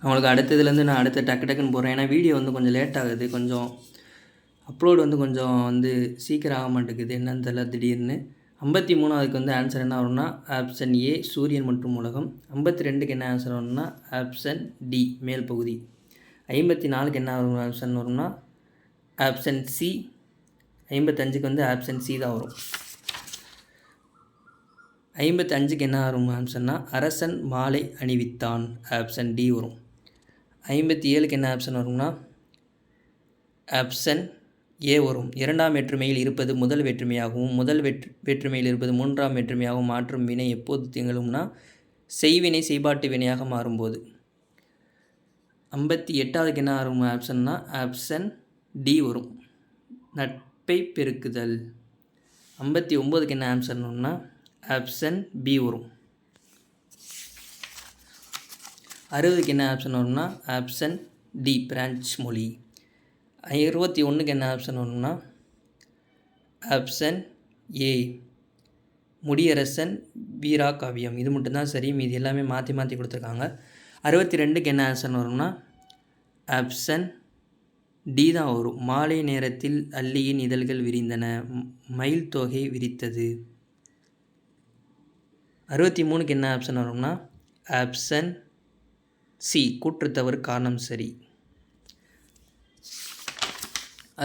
அவங்களுக்கு அடுத்ததுலேருந்து நான் அடுத்த டக்குன்னு போடுறேன். ஏன்னா வீடியோ வந்து கொஞ்சம் லேட் ஆகுது. கொஞ்சம் அப்லோடு வந்து கொஞ்சம் வந்து சீக்கிரம் ஆக மாட்டேங்குது. என்னன்னு தெரியல திடீர்னு. 53க்கு வந்து ஆன்சர் என்ன வரும்னா ஆப்ஷன் ஏ சூரியன் மற்றும் உலகம். 52க்கு என்ன ஆன்சர் வரும்னா ஆப்ஷன் டி மேல் பகுதி. 54க்கு என்ன வரும் ஆப்ஷன் வரும்னா ஆப்ஷன் சி. 55க்கு வந்து ஆப்ஷன் சி தான் வரும். 55க்கு என்ன வரும் ஆப்ஷன்னா அரசன் மாலை அணிவித்தான். ஆப்ஷன் டி வரும். 57க்கு என்ன ஆப்ஷன் வரும்னா ஆப்ஷன் ஏ வரும். இரண்டாம் வேற்றுமையில் இருப்பது முதல் வேற்றுமையாகவும் முதல் வேற்றுமையில் இருப்பது மூன்றாம் வேற்றுமையாகவும் மாற்றும் வினை எப்போது திகழும்னா செய்வினை செய்பாட்டு வினையாக மாறும்போது. 58க்கு என்ன வரும் ஆப்ஷன்னா ஆப்ஷன் டி வரும். நட்பை பெருக்குதல். 59க்கு என்ன ஆன்சர் வரும்னா ஆப்ஷன் பி வரும். 60க்கு என்ன ஆப்ஷன் வரும்னா ஆப்ஷன் டி பிரான்ச் மொழி. 61க்கு என்ன ஆப்ஷன் வரும்னா ஆப்ஷன் ஏ முடியரசன் வீரா காவியம். இது மட்டும்தான் சரி, மீது எல்லாமே மாற்றி மாற்றி கொடுத்துருக்காங்க. 62க்கு என்ன ஆன்சர் வரும்னா ஆப்ஷன் டி தான் வரும். மாலை நேரத்தில் அல்லியின் இதழ்கள் விரிந்தன, மயில் தொகை விரித்தது. 63க்கு என்ன ஆப்ஷன் வரும்னா ஆப்ஷன் சி கூற்றுத்தவறு காரணம் சரி.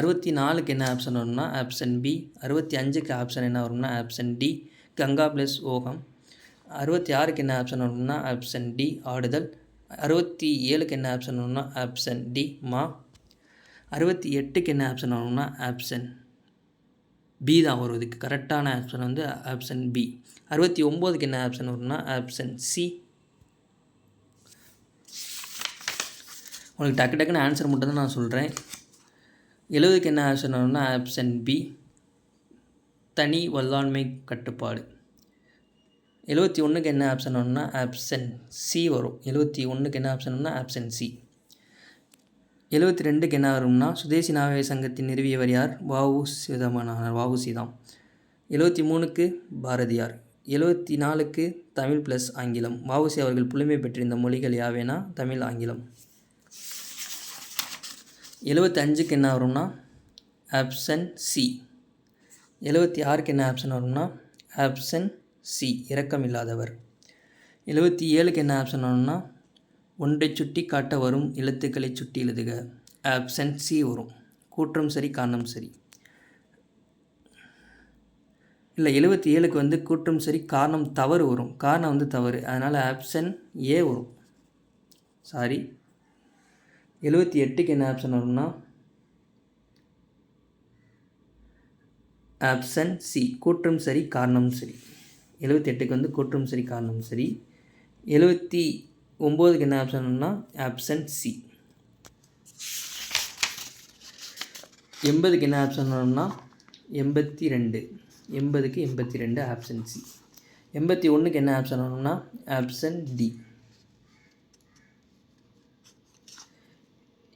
64க்கு என்ன ஆப்ஷன் வரும்னா ஆப்ஷன் பி. 65க்கு ஆப்ஷன் என்ன வரும்னா ஆப்ஷன் டி கங்கா ப்ளஸ் ஓகம். 66க்கு என்ன ஆப்ஷன் வரும்னா ஆப்ஷன் டி ஆடுதல். 67க்கு என்ன ஆப்ஷன் வரும்னா ஆப்ஷன் டி மா. 68க்கு என்ன ஆப்ஷன் வரும்னா ஆப்ஷன் பி தான் வரும். இதுக்கு கரெக்டான ஆப்ஷன் வந்து ஆப்ஷன் பி. 69க்கு என்ன ஆப்ஷன் வரும்னா ஆப்ஷன் சி. உங்களுக்கு டக்குன்னு ஆன்சர் மட்டும் தான் நான் சொல்கிறேன். 70க்கு என்ன ஆப்ஷன் வரும்னா ஆப்ஷன் பி தனி வல்லாண்மை கட்டுப்பாடு. 71க்கு என்ன ஆப்ஷன் வரும்னா ஆப்ஷன் சி வரும். 71க்கு என்ன ஆப்ஷன் வரும்னா ஆப்ஷன் சி. 72க்கு என்ன வரும்னா சுதேசி நாகரிக சங்கத்தின் நிறுவியவர் யார்? வ.உ.சி தான். 73க்கு பாரதியார். 74க்கு தமிழ் ப்ளஸ் ஆங்கிலம். வ.உ.சி அவர்கள் புலமை பெற்றிருந்த மொழிகள் யாவேனா தமிழ் ஆங்கிலம். 75க்கு என்ன வரும்னா ஆப்ஷன் சி. 76க்கு என்ன ஆப்ஷன் வரும்னா ஆப்ஷன் சி இரக்கமில்லாதவர். 77க்கு என்ன ஆப்ஷன் வரும்னா ஒன்றை சுட்டி காட்ட வரும் எழுத்துக்களை சுட்டி எழுதுக. ஆப்ஷன் சி வரும். கூற்றும் சரி காரணம் சரி. இல்லை 77க்கு வந்து கூற்றும் சரி காரணம் தவறு வரும். காரணம் வந்து தவறு, அதனால் ஆப்ஷன் ஏ வரும். சாரி, 78க்கு என்ன ஆப்ஷன் வரும்னா ஆப்ஷன் சி கூற்றும் சரி காரணம் சரி. 78க்கு வந்து கூற்றும் சரி காரணம் சரி. 79க்கு என்ன ஆப்ஷன் வரும்னா ஆப்ஷன் சி. 80க்கு என்ன ஆப்ஷன் வரும்னா 82. 80க்கு 82 ஆப்ஷன் சி. 81க்கு என்ன ஆப்ஷன் வரும்னா ஆப்ஷன் டி.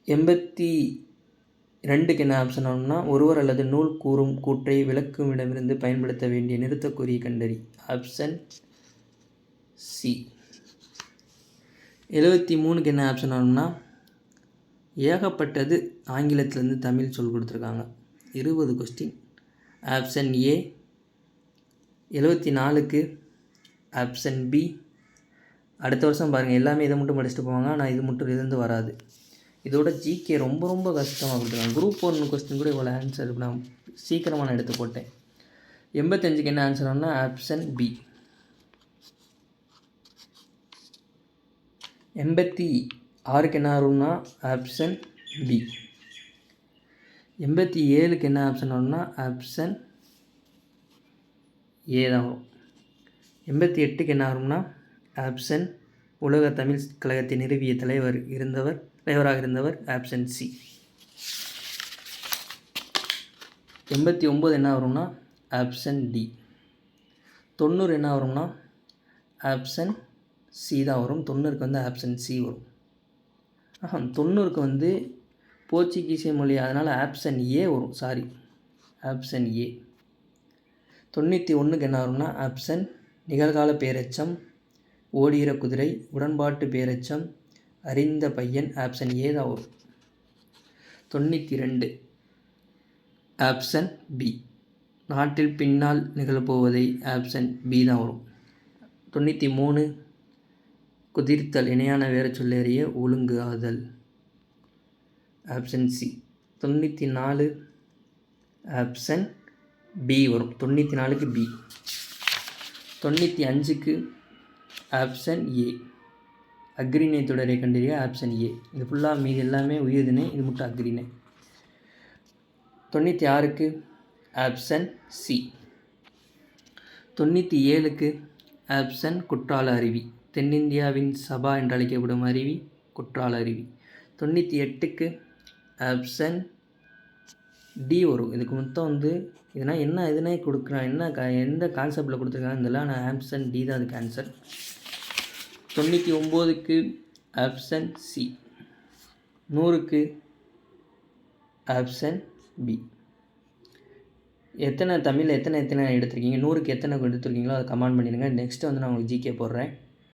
82க்கு என்ன ஆப்ஷன் வரும்னா ஒருவர் அல்லது நூல் கூறும் கூற்றை விளக்குமிடமிருந்து பயன்படுத்த வேண்டிய நிறுத்தக்குறியை கண்டறி. Option C. 73க்கு என்ன ஆப்ஷன் வரும்னா ஏகப்பட்டது ஆங்கிலத்திலேருந்து தமிழ் சொல் கொடுத்துருக்காங்க. 20 கொஸ்டின். Option A. 74க்கு ஆப்ஷன் பி. அடுத்த வருஷம் பாருங்கள், எல்லாமே இதை மட்டும் படிச்சுட்டு போவாங்க, ஆனால் இது மட்டும் இருந்து வராது. இதோட ஜிகே ரொம்ப ரொம்ப கஷ்டமாக கொடுத்துருக்காங்க. குரூப் 1 கொஸ்டின் கூட இவ்வளோ ஆன்சர் நான் சீக்கிரமாக நான் எடுத்து போட்டேன். 85க்கு என்ன ஆன்சர் வரும்னா ஆப்ஷன் பி. 86க்கு என்ன வரும்னா ஆப்ஷன் பி. 87க்கு என்ன ஆப்ஷன் வரும்னா ஆப்ஷன் ஏ தான் வரும். 88க்கு என்ன வரும்னா ஆப்ஷன் உலக தமிழ் கழகத்தை நிறுவிய தலைவராக இருந்தவர் ஆப்ஷன் சி. 89 என்ன வரும்னா ஆப்ஷன் டி. 90 என்ன வரும்னா ஆப்ஷன் சி தான் வரும். 90க்கு வந்து ஆப்ஷன் சி வரும். 90க்கு வந்து போர்ச்சுகீசிய மொழி, அதனால் ஆப்ஷன் ஏ வரும். Sorry, option A. 91க்கு என்ன வரும்னா ஆப்ஷன் நிகழ்கால பேரெச்சம், ஓடுகிற குதிரை, உடன்பாட்டு பேரெச்சம், அறிந்த பையன் ஆப்ஷன் ஏ தான் வரும். 92 ஆப்ஷன் பி. நாட்டில் பின்னால் நிகழப்போவதை ஆப்ஷன் பி தான் வரும். 93 குதிர்த்தல் இணையான வேறு சொல்லறிய ஒழுங்கு ஆதல் ஆப்ஷன் சி. 94 ஆப்ஷன் பி வரும். 94க்கு பி. 95க்கு option A. அக்ரிணை தொடரை கண்டறிய ஆப்ஷன் ஏ. இது ஃபுல்லாக மீது எல்லாமே உயிர்திணை, இது மட்டும் அக்ரிணை. 96க்கு ஆப்ஷன் சி. 97க்கு ஆப்ஷன் குற்றால அருவி. தென்னிந்தியாவின் சபா என்று அழைக்கப்படும் அருவி குற்றால அருவி. 98க்கு ஆப்ஷன் டி வரும். இதுக்கு மொத்தம் இதனால் எதுனா கொடுக்குறான், எந்த கான்செப்டில் கொடுத்துருக்காங்க இதெல்லாம். நான் ஆப்ஷன் டி தான் அதுக்கு ஆன்சர். 99க்கு ஆப்ஷன் சி. 100க்கு ஆப்ஷன் பி. தமிழில் எத்தனை எடுத்திருக்கீங்க, 100க்கு எத்தனை எடுத்துருக்கீங்களோ அதை கமெண்ட் பண்ணிடுங்க. நெக்ஸ்ட்டு நான் உங்களுக்கு ஜிகே போடுறேன்.